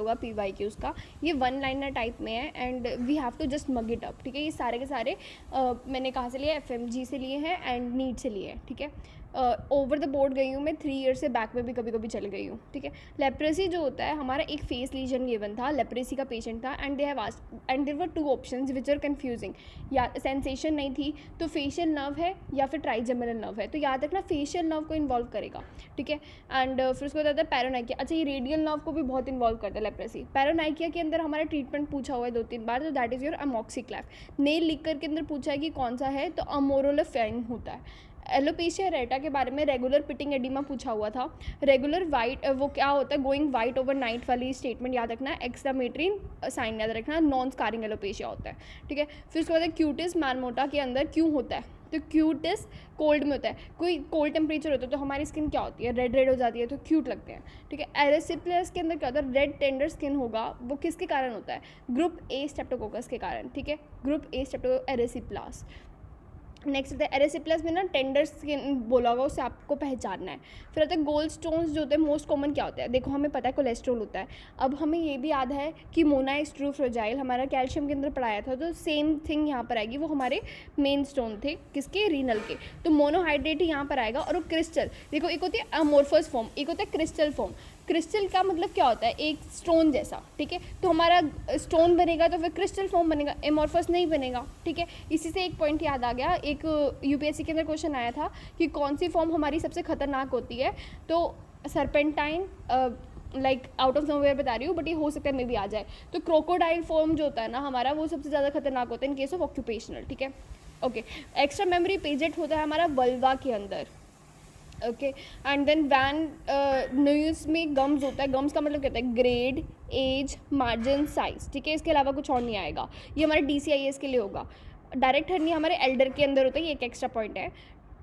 होगा PYQs का, ये वन लाइनर टाइप में है and we have to just mug it up, ठीक है। ये सारे के सारे मैंने कहाँ से लिए, FMG से लिए हैं एंड नीट से लिए हैं, ठीक है। ओवर द बोर्ड गई हूँ मैं 3 ईयर से, बैक में भी कभी कभी चल गई हूँ, ठीक है। लेप्रेसी जो होता है हमारा, एक फेस लीजन गिवन था, लेप्रेसी का पेशेंट था and they have asked and there were 2 options which are confusing, या सेंसेशन नहीं थी तो फेशियल नर्व है या फिर ट्राइजेमिनल नर्व है, तो याद रखना फेशियल नर्व को इन्वॉल्व करेगा, ठीक है। एंड फिर उसको बताता है पैरानाइकिया, अच्छा ये रेडियल नर्व को भी बहुत इन्वॉल्व करता है लेप्रेसी। पैरानाइकिया के अंदर हमारा ट्रीटमेंट पूछा हुआ है 2-3 बार, तो दैट इज़ योर अमोक्सिक्लैफ। नेल लिख कर के अंदर पूछा है कि कौन सा है, तो अमोरोलेफेन होता है। एलोपेशिया रेटा के बारे में रेगुलर पिटिंग एडिमा पूछा हुआ था। रेगुलर वाइट वो क्या होता है, गोइंग वाइट ओवर नाइट वाली स्टेटमेंट याद रखना है। एक्स्ट्रामेट्रिन साइन याद रखना, नॉन स्कारिंग एलोपेशिया होता है, ठीक है। फिर उसके बाद क्यूटिस मैनमोटा के अंदर क्यों होता है, तो क्यूटिस कोल्ड में होता है, कोई कोल्ड टेम्परेचर होता है तो हमारी स्किन क्या होती है, रेड रेड हो जाती है, तो क्यूट लगते हैं, ठीक है। एरेसिप्लस के अंदर क्या होता है, रेड टेंडर स्किन होगा, वो किसके कारण होता है, ग्रुप ए स्ट्रेप्टोकोकस के कारण, ठीक है। Group A strepto erysipelas. Next होता है एरेसिप्लस में ना टेंडर स्किन बोला होगा, उससे आपको पहचानना है। फिर आता है गोल्ड स्टोन्स जो होते हैं, मोस्ट कॉमन क्या होता है, देखो हमें पता है कोलेस्ट्रॉल होता है। अब हमें ये भी याद है कि मोना इज ट्रू फ्रेजाइल हमारा कैल्शियम के अंदर पढ़ाया था, तो सेम थिंग यहाँ पर आएगी, वो हमारे मेन स्टोन थे किसके, रीनल के, तो मोनोहाइड्रेट ही यहाँ पर आएगा। और वो क्रिस्टल, देखो एक होती है अमोर्फस फॉर्म, एक होता है क्रिस्टल फॉर्म। क्रिस्टल का मतलब क्या होता है, एक स्टोन जैसा, ठीक है। तो हमारा स्टोन बनेगा तो फिर क्रिस्टल फॉर्म बनेगा, एमॉर्फस नहीं बनेगा, ठीक है। इसी से एक पॉइंट याद आ गया, एक UPSC के अंदर क्वेश्चन आया था कि कौन सी फॉर्म हमारी सबसे खतरनाक होती है, तो serpentine, like out of nowhere बता रही हूँ बट ये हो सकता है मे भी आ जाए, तो क्रोकोडाइल फॉर्म जो होता है ना हमारा, वो सबसे ज़्यादा खतरनाक होता है इन केस ऑफ ऑक्यूपेशनल, ठीक है। ओके, एक्स्ट्रा मेमोरी पेजेंट होता है हमारा वल्वा के अंदर, ओके। एंड देन वैन न्यूज़ में गम्स होता है, गम्स का मतलब कहता है ग्रेड, एज, मार्जिन, साइज, ठीक है। इसके अलावा कुछ और नहीं आएगा, ये हमारे DCIS के लिए होगा। डायरेक्ट हर्निया हमारे एल्डर के अंदर होता है, ये एक एक्स्ट्रा पॉइंट है।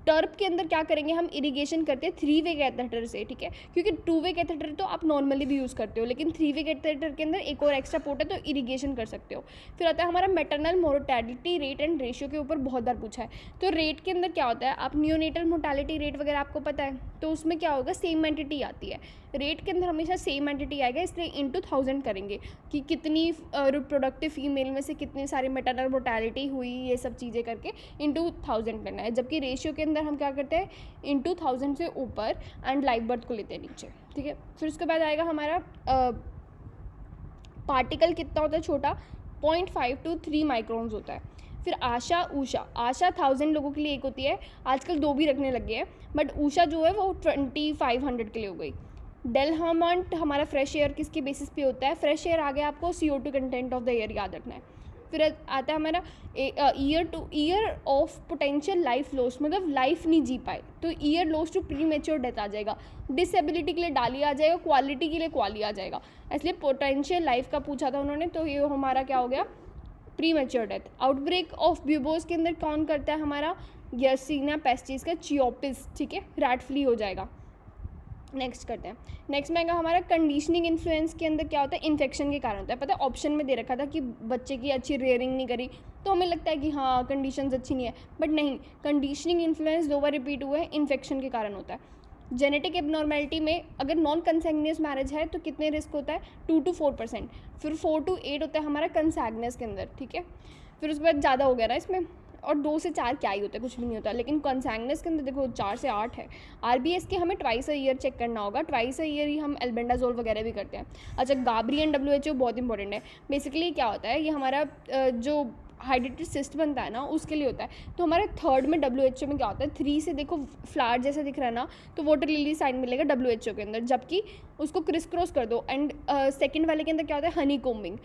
टर्प के अंदर क्या करेंगे, हम इरिगेशन करते हैं 3 वे कैथेटर से, ठीक है, क्योंकि 2 वे कैथेटर तो आप नॉर्मली भी यूज़ करते हो, लेकिन 3 वे कैथेटर के अंदर एक और एक्स्ट्रा पोर्ट है, तो इरिगेशन कर सकते हो। फिर आता है हमारा maternal mortality rate and ratio के ऊपर बहुत बार पूछा है, तो रेट के अंदर क्या होता है, आप नियोनेटल मोर्टेलिटी रेट वगैरह आपको पता है, तो उसमें क्या होगा, सेम एंटिटी आती है, रेट के अंदर हमेशा सेम एंटिटी आएगा, इसलिए इंटू 1000 करेंगे कि कितनी रिप्रोडक्टिव फीमेल में से कितनी सारी मैटरनल मोर्टेलिटी हुई, ये सब चीज़ें करके इंटू 1000 करना है। जबकि रेशियो के अंदर हम क्या करते हैं, इंटू 1000 से ऊपर एंड लाइव बर्थ को लेते हैं नीचे, ठीक है। फिर उसके बाद आएगा हमारा पार्टिकल कितना होता है छोटा, 0.5 to 3 माइक्रोन्स होता है। फिर आशा, ऊषा, आशा 1000 लोगों के लिए एक होती है, आजकल 2 भी रखने लग गए हैं, बट ऊषा जो है वो 2500 के लिए हो गई। डेलहामंट हमारा फ्रेश एयर किसके बेसिस पे होता है, फ्रेश एयर आ गया, आपको CO2 content of the air याद रखना है। फिर आता है हमारा year to year of potential life loss, मतलब लाइफ नहीं जी पाए, तो year loss to premature death आ जाएगा। डिसेबिलिटी के लिए डाली आ जाएगा, क्वालिटी के लिए क्वाली आ जाएगा, इसलिए पोटेंशियल लाइफ का पूछा था उन्होंने, तो ये हमारा क्या हो गया, premature death. Outbreak of bubos के अंदर कौन करता है, हमारा यर्सीनिया पेस्टिस का चियोपिस, ठीक है, रैट फ्ली हो जाएगा। नेक्स्ट करते हैं, नेक्स्ट में आएगा हमारा कंडीशनिंग इन्फ्लुएंस के अंदर क्या होता है, इन्फेक्शन के कारण होता है। पता है ऑप्शन में दे रखा था कि बच्चे की अच्छी रेयरिंग नहीं करी, तो हमें लगता है कि हाँ कंडीशंस अच्छी नहीं है, बट नहीं, कंडीशनिंग इन्फ्लुएंस 2 बार रिपीट हुए हैं, इन्फेक्शन के कारण होता है। जेनेटिक एबनॉर्मेलिटी में अगर नॉन कंसेग्नियस मैरिज है तो कितने रिस्क होता है, 2 to 4%। फिर 4 to 8 होता है हमारा कंसैग्नस के अंदर, ठीक है। फिर उसके बाद ज़्यादा हो गया ना इसमें, और 2 से 4 क्या ही होता है, कुछ भी नहीं होता, लेकिन कंसैग्नस के अंदर देखो 4 से 8 है। RBS के हमें ट्वाइस अ ईयर चेक करना होगा, ट्वाइस अ ईयर ही हम एल्बेंडाजोल वगैरह भी करते हैं। अच्छा, गाबरी एंड WHO बहुत इंपॉर्टेंट है। बेसिकली क्या होता है, ये हमारा जो हाइड्रेटेड सिस्ट बनता है ना उसके लिए होता है। तो हमारे 3rd में WHO में क्या होता है, 3 से देखो फ्लावर जैसा दिख रहा है ना, तो वाटर लिली साइन मिलेगा WHO के अंदर, जबकि उसको क्रिस क्रॉस कर दो एंड 2nd वाले के अंदर क्या होता है, हनी कोम्बिंग,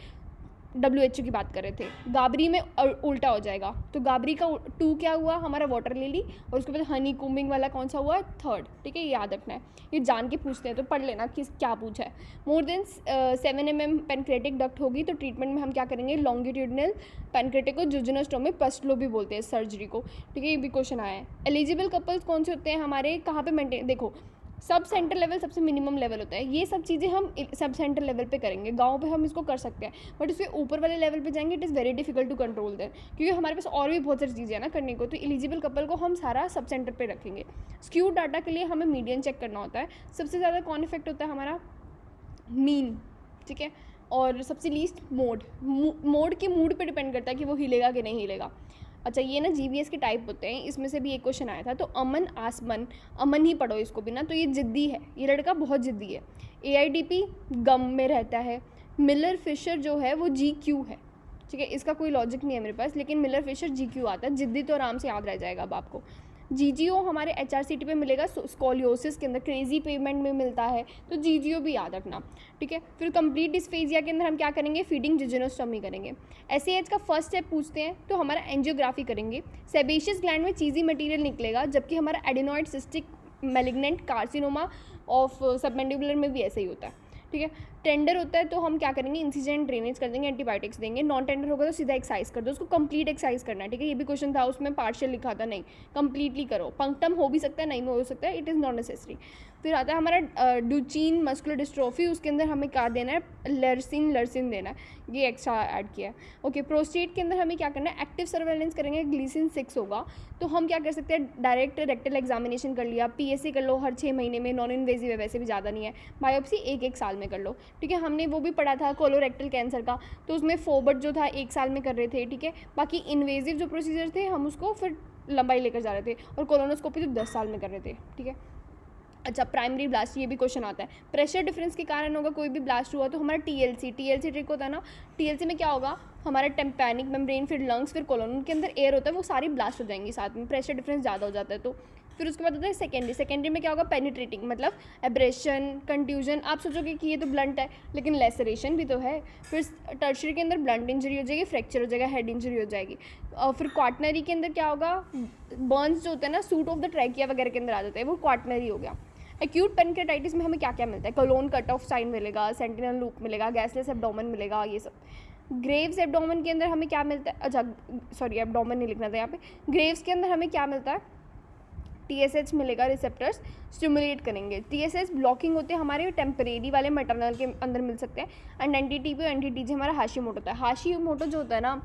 WHO की बात कर रहे थे। गाबरी में उल्टा हो जाएगा, तो गाबरी का 2 क्या हुआ, हमारा वाटर लिली, और उसके बाद हनी कोम्बिंग वाला कौन सा हुआ, 3rd, ठीक है, ये याद रखना है, ये जान के पूछते हैं तो पढ़ लेना कि क्या पूछा है। More than 7 mm pancreatic duct होगी तो ट्रीटमेंट में हम क्या करेंगे, लॉन्गिट्यूडनल पेनक्रेटिक को जुजुनोस्टोमी पस्टलो भी बोलते हैं सर्जरी को, ठीक है, ये भी क्वेश्चन आया है। एलिजिबल कपल्स कौन से होते हैं हमारे, कहाँ पे मेंटेन, देखो सब सेंटर लेवल सबसे मिनिमम लेवल होता है, ये सब चीज़ें हम सब सेंटर लेवल पे करेंगे, गांव पे हम इसको कर सकते हैं, बट इसके ऊपर वाले लेवल पे जाएंगे it is very difficult to control there, क्योंकि हमारे पास और भी बहुत सारी चीज़ें हैं ना करने को, तो एलिजिबल कपल को हम सारा सब सेंटर पे रखेंगे। स्क्यू डाटा के लिए हमें मीडियन चेक करना होता है, सबसे ज़्यादा कौन इफेक्ट होता है हमारा, मीन, ठीक है। और सबसे लीस्ट मोड के मूड पे डिपेंड करता है कि वो हिलेगा कि नहीं हिलेगा। अच्छा, ये ना GVS के टाइप होते हैं, इसमें से भी एक क्वेश्चन आया था। तो अमन आसमन, अमन ही पढ़ो इसको भी ना, तो ये ज़िद्दी है, ये लड़का बहुत ज़िद्दी है। AIDP गम में रहता है। मिलर फिशर जो है वो GQ है, ठीक है। इसका कोई लॉजिक नहीं है मेरे पास, लेकिन मिलर फिशर GQ आता है। ज़िद्दी तो आराम से याद रह जाएगा अब आपको। GGO हमारे HRCT पे मिलेगा, स्कोलियोसिस के अंदर, क्रेजी पेमेंट में मिलता है, तो GGO भी याद रखना, ठीक है। फिर कंप्लीट डिस्फेजिया के अंदर हम क्या करेंगे, फीडिंग जिजेनोस्टमी करेंगे। SAH का फर्स्ट स्टेप पूछते हैं तो हमारा एंजियोग्राफी करेंगे। सेबेशियस ग्लैंड में चीज़ी मटेरियल निकलेगा, जबकि हमारा adenoid cystic malignant carcinoma of submandibular में भी ऐसा ही होता है, ठीक है। टेंडर होता है तो हम क्या करेंगे, इंसिजेंट ड्रेनेज कर देंगे, एंटीबायोटिक्स देंगे। नॉन टेंडर होगा तो सीधा एक्साइज कर दो, उसको कंप्लीट एक्साइज करना है, ठीक है। ये भी क्वेश्चन था, उसमें पार्शियल लिखा था, नहीं कंप्लीटली करो। पंक्टम हो भी सकता है, नहीं में हो सकता है, इट इज़ नॉट नेसेसरी। फिर आता है हमारा डुचीन मस्कुलर डिस्ट्रोफी, उसके अंदर हमें क्या देना है, लर्सिन देना है, ये एक्स्ट्रा ऐड किया है, ओके। प्रोस्टेट के अंदर हमें क्या करना है, एक्टिव सर्वेलेंस करेंगे, ग्लीसिन 6 होगा, तो हम क्या कर सकते हैं, डायरेक्ट रेक्टल एग्जामिनेशन कर लिया, PSA कर लो हर 6 महीने में, नॉन इन्वेजिव है, वैसे भी ज़्यादा नहीं है। बायोप्सी 1 साल में कर लो, ठीक है। हमने वो भी पढ़ा था कोलोरेक्टल कैंसर का, तो उसमें फोबट जो था 1 साल में कर रहे थे, ठीक है। बाकी इन्वेजिव जो प्रोसीजर थे हम उसको फिर लंबाई लेकर जा रहे थे, और कोलोनोस्कोपी तो 10 साल में कर रहे थे, ठीक है। अच्छा, प्राइमरी ब्लास्ट, ये भी क्वेश्चन आता है। प्रेशर डिफरेंस के कारण होगा कोई भी ब्लास्ट हुआ, तो हमारा TLC ट्रिक होता है ना, TLC में क्या होगा, हमारा टेम्पैनिक मेम्ब्रेन, फिर लंग्स, फिर कोलोन, उनके अंदर एयर होता है, वो सारी ब्लास्ट हो जाएंगी साथ में, प्रेशर डिफरेंस ज़्यादा हो जाता है। तो फिर उसके बाद होता है सेकेंडरी में क्या होगा, पेनिट्रेटिंग, मतलब एब्रेशन, कंट्यूजन। आप सोचोगे कि ये तो ब्लंट है, लेकिन लेसरेशन भी तो है। फिर टर्शरी के अंदर ब्लंट इंजरी हो जाएगी, फ्रैक्चर हो जाएगा, हेड इंजरी हो जाएगी। और फिर क्वाटनरी के अंदर क्या होगा, बर्न्स जो होता है ना, सूट ऑफ द ट्रैकिया वगैरह के अंदर आ जाता है, वो क्वाटनरी हो गया। एक्यूट पेनक्रेटाइटिस में हमें क्या क्या मिलता है, कोलोन कट ऑफ साइन मिलेगा, सेंटिनल लूप मिलेगा, गैसलेस एब्डोमेन मिलेगा, ये सब। ग्रेव्स एब्डोमेन के अंदर हमें क्या मिलता है, अच्छा सॉरी एब्डोमेन नहीं लिखना था यहाँ पे। ग्रेव्स के अंदर हमें क्या मिलता है, TSH मिलेगा, रिसेप्टर्स स्टिमुलेट करेंगे। TSH ब्लॉकिंग होते हैं हमारे टेम्परेरी वाले मैटरनल के अंदर मिल सकते हैं। एंड NTTP और NTTG हमारा हाशीमोटो होता है। हाशीमोटो जो होता है ना,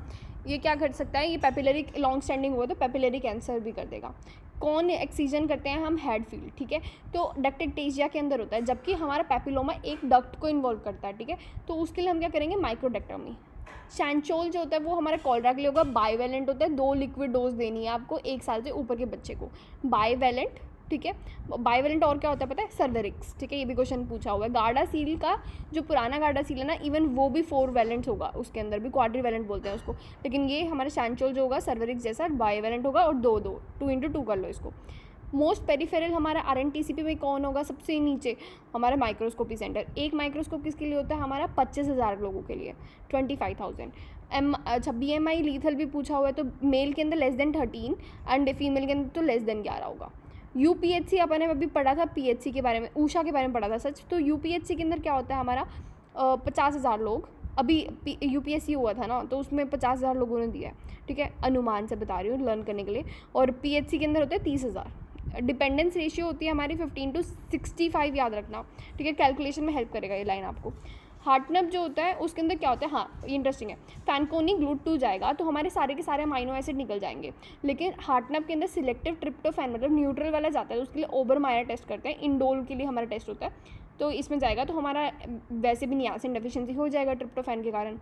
ये क्या कर सकता है, ये पेपिलरी लॉन्ग स्टैंडिंग हुआ तो पेपिलरी कैंसर भी कर देगा। कौन एक्सीजन करते हैं हम, हेड फील्ड, ठीक है। तो डक्टेक्टेशिया के अंदर होता है, जबकि हमारा पेपिलोमा एक डक्ट को इन्वॉल्व करता है, ठीक है। तो उसके लिए हम क्या करेंगे, माइक्रोडेक्टोमी। शैंचोल जो होता है वो हमारा कॉलरा के लिए होगा, बाईवैलेंट होता है, 2 लिक्विड डोज देनी है आपको 1 साल से ऊपर के बच्चे को, बाईवैलेंट, ठीक है। बाईवैलेंट और क्या होता है पता है, सर्वेरिक्स, ठीक है, ये भी क्वेश्चन पूछा हुआ है। गार्डा सील का जो पुराना गार्डा सील है ना, इवन वो भी 4 वैलेंट्स होगा, उसके अंदर भी क्वाड्रीवैलेंट बोलते हैं उसको, लेकिन ये हमारा शैंचोल जो होगा सर्वेरिक्स जैसा बाईवैलेंट होगा, और 2x2 कर लो इसको। मोस्ट पेरिफेरल हमारा RNTCP में कौन होगा, सबसे नीचे हमारा माइक्रोस्कोपी सेंटर। एक माइक्रोस्कोप किसके लिए होता है, हमारा 25,000 लोगों के लिए, 25,000। अच्छा, BMI लीथल भी पूछा हुआ है, तो मेल के अंदर लेस देन 13 एंड फीमेल के अंदर तो लेस देन 11 होगा। UPHC अपन ने अभी पढ़ा था, PHC के बारे में, ऊषा के बारे में पढ़ा था सच। तो UPHC के अंदर क्या होता है हमारा, 50,000 लोग, अभी UPSC हुआ था ना, तो उसमें 50,000 लोगों ने दिया है, ठीक है, अनुमान से बता रही हूँ लर्न करने के लिए। और PHC के अंदर होता है 30,000। डिपेंडेंस रेशियो होती है हमारी 15:65, याद रखना, ठीक है, कैलकुलेशन में हेल्प करेगा ये लाइन आपको। हार्टनप जो होता है उसके अंदर क्या होता है, हाँ ये इंटरेस्टिंग है, फैनकोनी GLUT2 जाएगा तो हमारे सारे के सारे अमाइनो एसिड निकल जाएंगे, लेकिन हार्टनप के अंदर सिलेक्टिव ट्रिप्टोफैन मतलब न्यूट्रल वाला जाता है, तो उसके लिए ओबरमायर टेस्ट करते हैं, इंडोल के लिए हमारा टेस्ट होता है, तो इसमें जाएगा तो हमारा वैसे भी नियासिन डेफिशिएंसी हो जाएगा ट्रिप्टोफैन के कारण।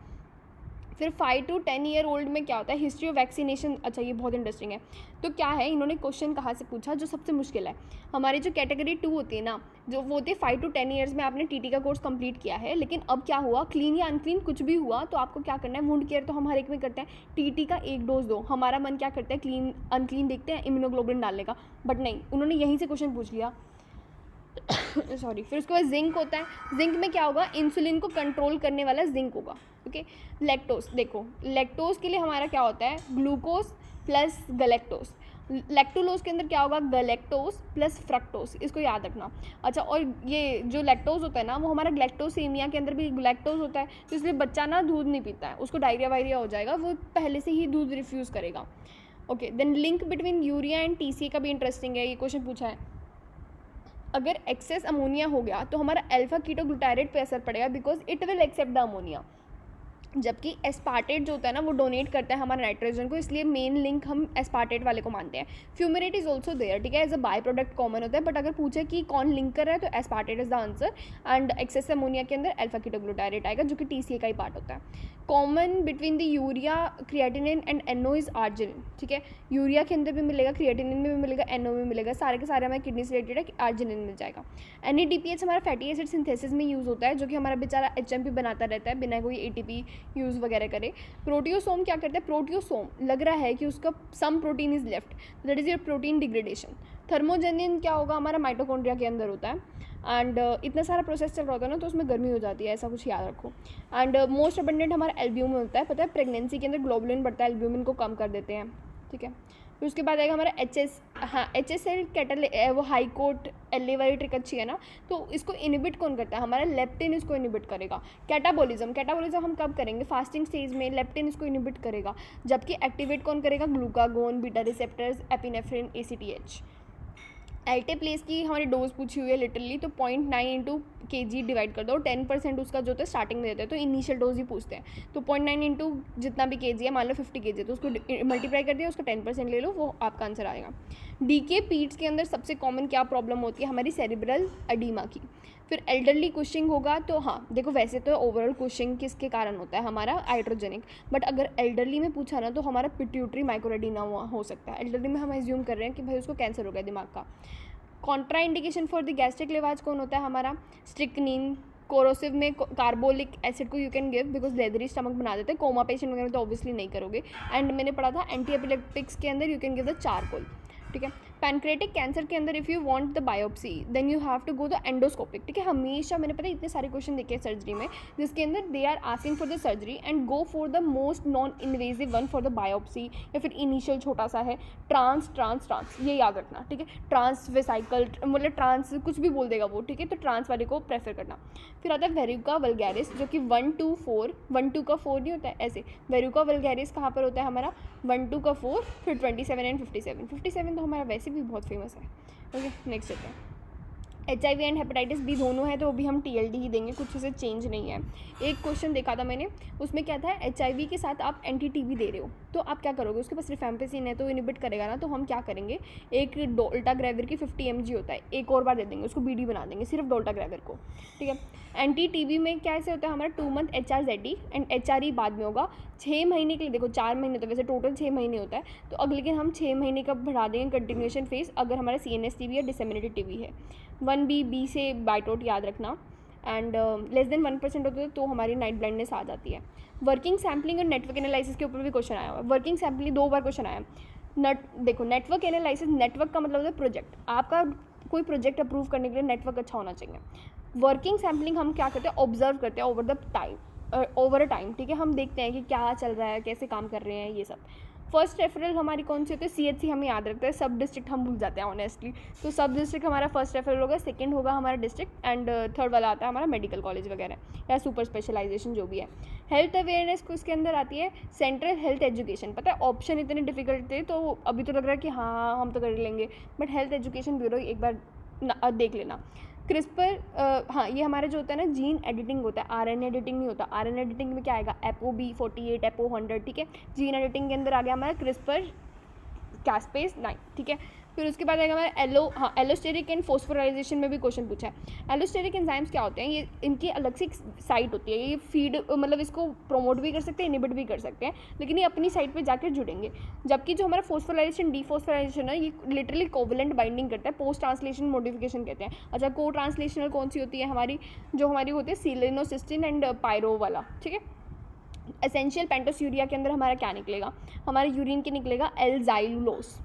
फिर 5 to 10 ईयर ओल्ड में क्या होता है, हिस्ट्री ऑफ वैक्सीनेशन। अच्छा, ये बहुत इंटरेस्टिंग है। तो क्या है, इन्होंने क्वेश्चन कहाँ से पूछा, जो सबसे मुश्किल है, हमारी जो कैटेगरी 2 होती है ना, जो वो होती है 5 to 10 ईयर्स में आपने TT का कोर्स कंप्लीट किया है, लेकिन अब क्या हुआ, क्लीन या अनक्लीन कुछ भी हुआ तो आपको क्या करना है, वुंड केयर तो हम हर एक में करते हैं, TT का 1 डोज दो। हमारा मन क्या करता है, क्लीन अनक्लीन देखते हैं, इम्यूनोग्लोबुलिन डालने का, बट नहीं, उन्होंने यहीं से क्वेश्चन पूछ लिया सॉरी। फिर उसके बाद जिंक होता है, जिंक में क्या होगा, इंसुलिन को कंट्रोल करने वाला जिंक होगा, ओके। लैक्टोज, देखो लैक्टोज के लिए हमारा क्या होता है, ग्लूकोज प्लस गलेक्टोज। लैक्टोलोज के अंदर क्या होगा, गलेक्टोज प्लस फ्रक्टोज, इसको याद रखना। अच्छा, और ये जो लैक्टोज होता है ना, वो हमारा ग्लैक्टोसेमिया के अंदर भी लैक्टोज होता है, तो इसलिए बच्चा ना दूध नहीं पीता है, उसको डायरिया वायरिया हो जाएगा, वो पहले से ही दूध रिफ्यूज़ करेगा, okay. Then link between urea and TCA का भी इंटरेस्टिंग है, ये क्वेश्चन पूछा है। अगर एक्सेस अमोनिया हो गया तो हमारा अल्फा कीटोग्लूटारेट पे असर पड़ेगा, because it will accept the ammonia. जबकि एस्पार्टेट जो होता है ना वो डोनेट करता है हमारे नाइट्रोजन को, इसलिए मेन लिंक हम एस्पार्टेट वाले को मानते हैं। फ्यूमेरेट इज ऑल्सो देयर, ठीक है, as a by product common होता है, बट अगर पूछे कि कौन लिंक कर रहा है तो aspartate is the answer. And excess ammonia के अंदर अल्फा कीटोग्लूटारेट आएगा जो कि TCA का ही पार्ट होता है। Common between the urea, creatinine and NO is arginine, ठीक है, यूरिया के अंदर भी मिलेगा, क्रिएटिनिन में भी मिलेगा, NO में मिलेगा, सारे के सारे हमारे किडनी से रिलेटेड है कि आर्जिनिन मिल जाएगा। NADPH हमारा फैटी एसिड सिंथेसिस में यूज़ होता है, जो कि हमारा बेचारा HMP बनाता रहता है बिना कोई ATP यूज़ वगैरह करे। प्रोटियोसोम क्या करता है, प्रोटियोसोम लग रहा है कि उसका some protein is left, that is your protein degradation. Thermogenin क्या होगा, हमारा माइटोकॉन्ड्रिया के अंदर होता है। एंड इतना सारा प्रोसेस चल रहा होता है ना, तो उसमें गर्मी हो जाती है, ऐसा कुछ याद रखो। एंड मोस्ट अबंडेंट हमारा एल्ब्यूमिन होता है, पता है प्रेगनेंसी के अंदर ग्लोबुलिन बढ़ता है, एल्ब्यूमिन को कम कर देते हैं, ठीक है। फिर उसके बाद आएगा हमारा HSL कैटल, वो हाई कोर्ट LA वाली ट्रिक अच्छी है ना, तो इसको इनिबिट कौन करता है, हमारा लेप्टिन इसको इनिबिट करेगा। कैटाबॉलिज्म हम कब करेंगे, फास्टिंग स्टेज में लेप्टिन इसको इनिबिट करेगा, जबकि एक्टिवेट कौन करेगा, glucagon, beta receptors, epinephrine, ACTH। एल्टेप्लेस की हमारी डोज पूछी हुई है लिटरली, तो 0.9 इंटू kg डिवाइड कर दो, 10% उसका जो होता है स्टार्टिंग में देते हैं, तो इनिशियल डोज ही पूछते हैं, तो 0.9 इंटू जितना भी kg है, मान लो 50 kg है, तो उसको मल्टीप्लाई कर दिया, उसका 10% ले लो, वो आपका आंसर आएगा। DK पीड्स के अंदर सबसे कॉमन क्या प्रॉब्लम होती है, हमारी सेरिब्रल एडीमा की। फिर एल्डरली कुशिंग होगा, तो हाँ देखो वैसे तो ओवरऑल कुशिंग किसके कारण होता है, हमारा हाइड्रोजेनिक, बट अगर एल्डरली में पूछा ना तो हमारा पिट्यूटरी माइक्रोएडिना हो सकता है। एल्डरली में हम एज्यूम कर रहे हैं कि भाई उसको कैंसर हो गया दिमाग का। Contraindication for the gastric lavage कौन होता है, हमारा स्ट्रिक्निन। कोरोसिव में कार्बोलिक एसिड को you can give because leathery stomach बना देते हैं, कोमा पेशेंट वगैरह तो ऑब्वियसली नहीं करोगे। एंड मैंने पढ़ा था एंटी एपिलेप्टिक्स के अंदर you can give the charcoal, ठीक है। पैनक्रेटिक कैंसर के अंदर if you want the biopsy then you have to go the endoscopic, ठीक है। हमेशा मैंने पता है इतने सारे क्वेश्चन देखे हैं सर्जरी में जिसके अंदर they are asking for the surgery and go for the most non invasive one for the biopsy, या फिर इनिशियल छोटा सा है ट्रांस, ये याद रखना, ठीक है। ट्रांस वेसाइकल मतलब ट्रांस कुछ भी बोल देगा वो, ठीक है, तो ट्रांस वाले को प्रेफर करना। फिर आता है वेरुका वल्गैरिस जो कि 1 to 4, 1 2 का 4 नहीं होता है ऐसे, वेरुका वल्गैरिस कहाँ पर होता है हमारा 1 2 का 4, फिर 27 एंड 57 तो हमारा वैसे भी बहुत फेमस है। ओके नेक्स्ट होता है HIV एंड हेपेटाइटिस B दोनों है, तो भी हम TLD ही देंगे, कुछ उसे चेंज नहीं है। एक क्वेश्चन देखा था मैंने, उसमें क्या था, HIV के साथ आप एंटी-TB दे रहे हो तो आप क्या करोगे, उसके पास रिफैम्पिसिन है तो इनिबिट करेगा ना, तो हम क्या करेंगे, एक डोल्टाग्रेविर की 50 mg होता है, एक और बार दे देंगे उसको, BD बना देंगे सिर्फ डोल्टाग्रेविर को, ठीक है। एंटी-TB में क्या ऐसे होता है हमारा 2 month HRZD एंड HRE बाद में होगा 6 महीने के लिए, देखो 4 महीने तो वैसे टोटल 6 महीने होता है, तो अगले लेकिन हम 6 महीने का बढ़ा देंगे कंटिन्यूएशन फेज अगर हमारा CNS TB या डिसेमिनेटेड TB है। 1B से बाइटोट याद रखना, एंड लेस देन 1% होते हैं तो हमारी नाइट ब्लाइंडनेस आ जाती है। वर्किंग सैम्पलिंग और नेटवर्क एनालिसिस के ऊपर भी क्वेश्चन आया हुआ है। वर्किंग सैम्पलिंग 2 बार क्वेश्चन आया है। देखो नेटवर्क एनालिसिस, नेटवर्क का मतलब होता है प्रोजेक्ट, आपका कोई प्रोजेक्ट अप्रूव करने के लिए नेटवर्क अच्छा होना चाहिए। वर्किंग सैम्पलिंग हम क्या करते हैं, ऑब्जर्व करते हैं ओवर अ टाइम, ठीक है, हम देखते हैं कि क्या चल रहा है, कैसे काम कर रहे हैं, ये सब। फर्स्ट रेफरल हमारी कौन सी होती है, CHC हमें याद रखते हैं, सब डिस्ट्रिक्ट हम भूल जाते हैं ऑनेस्टली, तो सब डिस्ट्रिक्ट हमारा फर्स्ट रेफरल होगा, सेकंड होगा हमारा डिस्ट्रिक्ट, एंड थर्ड वाला आता है हमारा मेडिकल कॉलेज वगैरह या सुपर स्पेशलाइजेशन जो भी है। हेल्थ अवेयरनेस को इसके अंदर आती है सेंट्रल हेल्थ एजुकेशन, पता है ऑप्शन इतने डिफिकल्ट थे तो अभी तो लग रहा है कि हाँ हम तो कर लेंगे, बट हेल्थ एजुकेशन ब्यूरो एक बार देख लेना। क्रिस्पर, हाँ ये हमारा जो होता है ना जीन एडिटिंग होता है, RNA एडिटिंग नहीं होता। RNA एडिटिंग में क्या आएगा, ApoB48, APO100, ठीक है। जीन एडिटिंग के अंदर आ गया हमारा क्रिस्पर कैस्पेस 9, ठीक है। फिर उसके बाद आएगा हमारा एलोस्टेरिक एंड फोस्फोराइजेशन में भी क्वेश्चन पूछा है। एलोस्टेरिक एंजाइम्स क्या होते हैं, ये इनकी अलग से एक साइट होती है, ये फीड मतलब इसको प्रोमोट भी कर सकते हैं, इनिबिट भी कर सकते हैं, लेकिन ये अपनी साइट पे जाकर जुड़ेंगे। जबकि जो हमारा फोस्फोराइजेशन डीफोस्फोराइजेशन है ये लिटरली कोवलेंट बाइंडिंग करता है, पोस्ट ट्रांसलेशन मॉडिफिकेशन कहते हैं। अच्छा को ट्रांसलेशनल कौन सी होती है हमारी, जो हमारी होती है सीलेनोसिस्टिन एंड पायरो वाला, ठीक है। एसेंशियल पेंटोस्यूरिया के अंदर हमारा क्या निकलेगा, हमारे यूरिन के निकलेगा एल-ज़ाइलुलोस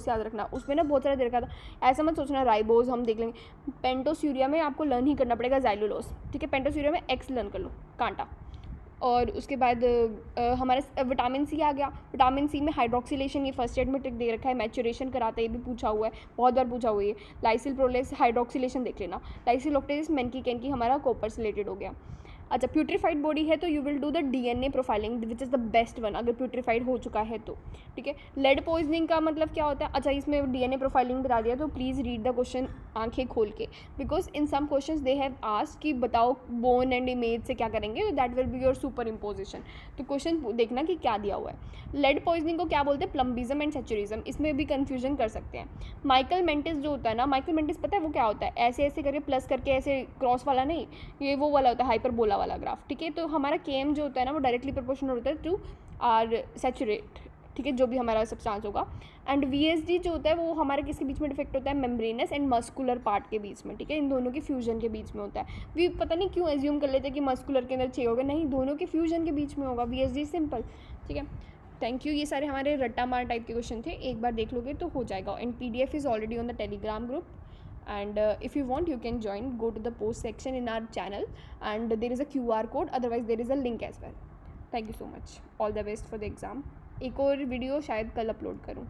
याद रखना, उसमें ना बहुत सारा दे रखा था, ऐसा मत सोचना राइबोज हम देख लेंगे। पेंटोस्यूरिया में आपको लर्न ही करना पड़ेगा ज़ाइलुलोस, ठीक है। पेंटोस्यूरिया में एक्स लर्न कर लो, कांटा। और उसके बाद हमारा विटामिन सी आ गया। विटामिन सी में हाइड्रोक्सिलेशन, ये फर्स्ट एड में ट्रिक दे रखा है, मैचुरेशन कराता है, ये भी पूछा हुआ है, बहुत बार पूछा हुआ है। लाइसिल प्रोलेक्स हाइड्रोक्सिलेशन देख लेना। लाइसिल ऑक्टेजिस मेनकी कैनकी हमारा कॉपर से रिलेटेड हो गया। अच्छा प्यूट्रीफाइड बॉडी है तो you will do the DNA profiling which is the best one, अगर प्यूट्रीफाइड हो चुका है तो, ठीक है। लेड पॉइजनिंग का मतलब क्या होता है, अच्छा इसमें DNA प्रोफाइलिंग बता दिया, तो प्लीज़ रीड द क्वेश्चन आंखें खोल के, because in some question they have asked कि बताओ बोन एंड इमेज से क्या करेंगे, that will be your superimposition, तो क्वेश्चन देखना कि क्या दिया हुआ है। लेड पॉइजनिंग को क्या बोलते हैं, प्लम्बिज्म एंड सेचुरिज्म, इसमें भी कन्फ्यूजन कर सकते हैं। माइकल मेंटिस जो होता है ना, माइकल मेंटिस पता है वो क्या होता है, ऐसे ऐसे करके प्लस करके ऐसे क्रॉस वाला नहीं, ये वो वाला होता है हाइपरबोला वाला ग्राफ, ठीक है। तो हमारा Km जो होता है ना वो डायरेक्टली प्रोपोर्शनल होता है टू आर सैचुरेट, ठीक है, जो भी हमारा सब्सटेंस होगा। एंड VSD जो होता है वो हमारे किसके बीच में डिफेक्ट होता है, मेम्ब्रेनस एंड मस्कुलर पार्ट के बीच में, ठीक है, इन दोनों के फ्यूजन के बीच में होता है। वी पता नहीं क्यों एज्यूम कर लेते हैं कि मस्कुलर के अंदर 6 होगा, नहीं, दोनों के फ्यूजन के बीच में होगा, VSD सिंपल, ठीक है। थैंक यू, ये सारे हमारे रट्टा मार टाइप के क्वेश्चन थे, एक बार देख लोगे तो हो जाएगा। And PDF is already on the Telegram group, and if you want you can join, go to the post section in our channel and there is a QR code, otherwise there is a link as well. Thank you so much, all the best for the exam। एक और video शायद कल upload करूँ।